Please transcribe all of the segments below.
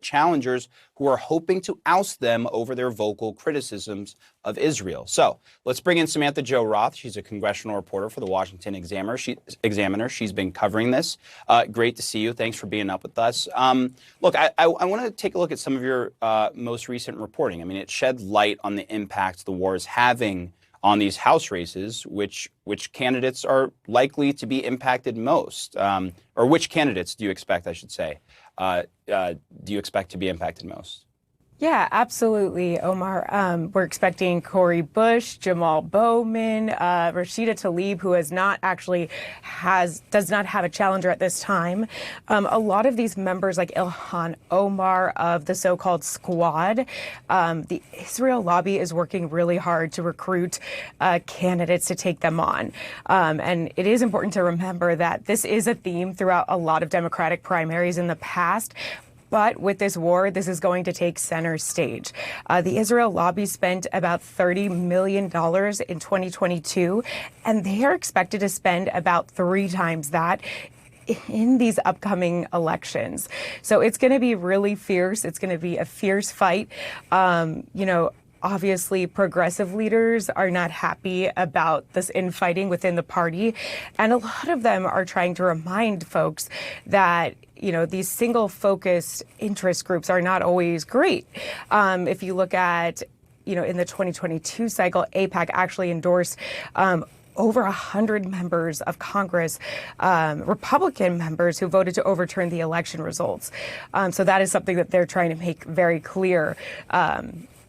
challengers who are hoping to oust them over their vocal criticisms of Israel. So let's bring in Samantha-Jo Roth. She's a congressional reporter for the Washington Examiner. She's been covering this. Great to see you. Thanks for being up with us. Look, I want to take a look at some of your most recent reporting. I mean, it shed light on the impact the war is having on these House races, which candidates are likely to be impacted most, or which candidates do you expect, I should say, do you expect to be impacted most? Yeah, absolutely, Omar. We're expecting Cori Bush, Jamal Bowman, Rashida Tlaib, who does not have a challenger at this time. A lot of these members, like Ilhan Omar of the so-called Squad, the Israel lobby is working really hard to recruit candidates to take them on. And it is important to remember that this is a theme throughout a lot of Democratic primaries in the past. But with this war, this is going to take center stage. The Israel lobby spent about $30 million in 2022, and they are expected to spend about 3 times that in these upcoming elections. So it's going to be really fierce. It's going to be a fierce fight. Obviously, progressive leaders are not happy about this infighting within the party. And a lot of them are trying to remind folks that these single-focused interest groups are not always great. If you look at, in the 2022 cycle, AIPAC actually endorsed over 100 members of Congress, Republican members, who voted to overturn the election results. So that is something that they're trying to make very clear,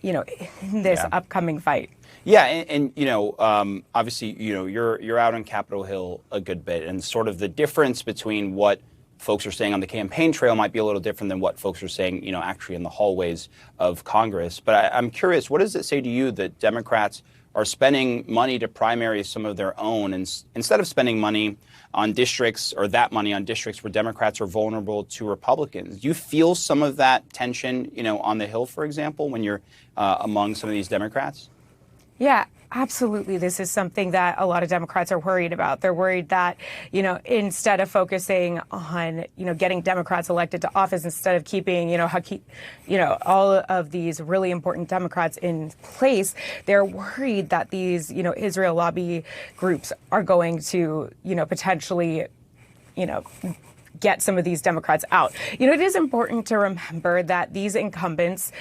in this upcoming fight. Yeah, and obviously, you're out on Capitol Hill a good bit, and sort of the difference between what folks are saying on the campaign trail might be a little different than what folks are saying, actually in the hallways of Congress. But I'm curious, what does it say to you that Democrats are spending money to primary some of their own, and instead of spending money on districts, or that money on districts where Democrats are vulnerable to Republicans? Do you feel some of that tension, on the Hill, for example, when you're among some of these Democrats? Yeah, absolutely. This is something that a lot of Democrats are worried about. They're worried that, instead of focusing on, getting Democrats elected to office, instead of keeping, all of these really important Democrats in place, they're worried that these, Israel lobby groups are going to, potentially, get some of these Democrats out. It is important to remember that these incumbents,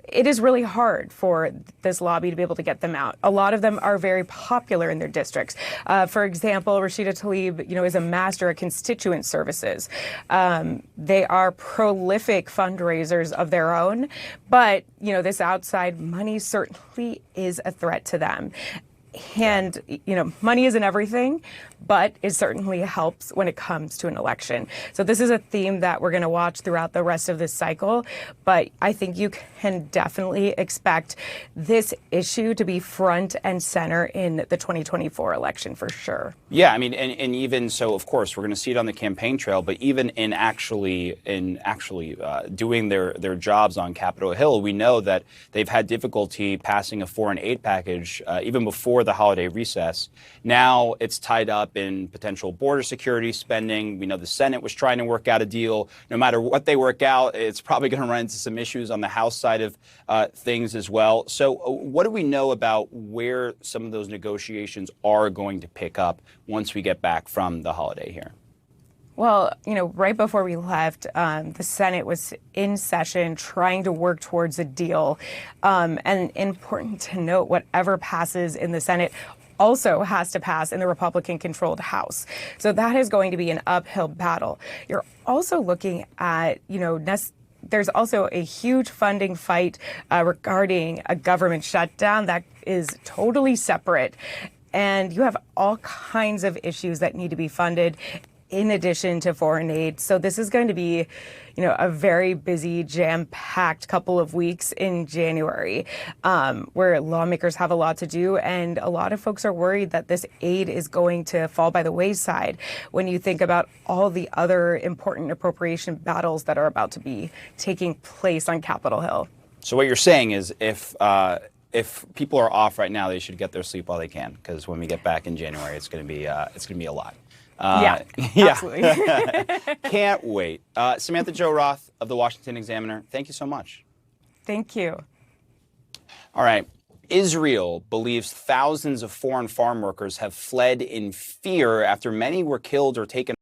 it is really hard for this lobby to be able to get them out. A lot of them are very popular in their districts. For example, Rashida Tlaib, is a master at constituent services. They are prolific fundraisers of their own, but, this outside money certainly is a threat to them. And, money isn't everything, but it certainly helps when it comes to an election. So this is a theme that we're going to watch throughout the rest of this cycle. But I think you can definitely expect this issue to be front and center in the 2024 election for sure. Yeah, I mean, and even so, of course, we're going to see it on the campaign trail, but even in actually doing their jobs on Capitol Hill, we know that they've had difficulty passing a foreign aid package even before the holiday recess. Now it's tied up in potential border security spending. We know the Senate was trying to work out a deal. No matter what they work out, it's probably going to run into some issues on the House side of things as well. So what do we know about where some of those negotiations are going to pick up once we get back from the holiday here? Well, right before we left, the Senate was in session trying to work towards a deal. And important to note, whatever passes in the Senate also has to pass in the Republican-controlled House. So that is going to be an uphill battle. You're also looking at, there's also a huge funding fight regarding a government shutdown that is totally separate. And you have all kinds of issues that need to be funded in addition to foreign aid. So this is going to be, a very busy, jam-packed couple of weeks in January, where lawmakers have a lot to do. And a lot of folks are worried that this aid is going to fall by the wayside when you think about all the other important appropriation battles that are about to be taking place on Capitol Hill. So what you're saying is if people are off right now, they should get their sleep while they can, because when we get back in January, it's going to be a lot. Yeah, absolutely. Can't wait. Samantha-Jo Roth of the Washington Examiner, thank you so much. Thank you. All right. Israel believes thousands of foreign farm workers have fled in fear after many were killed or taken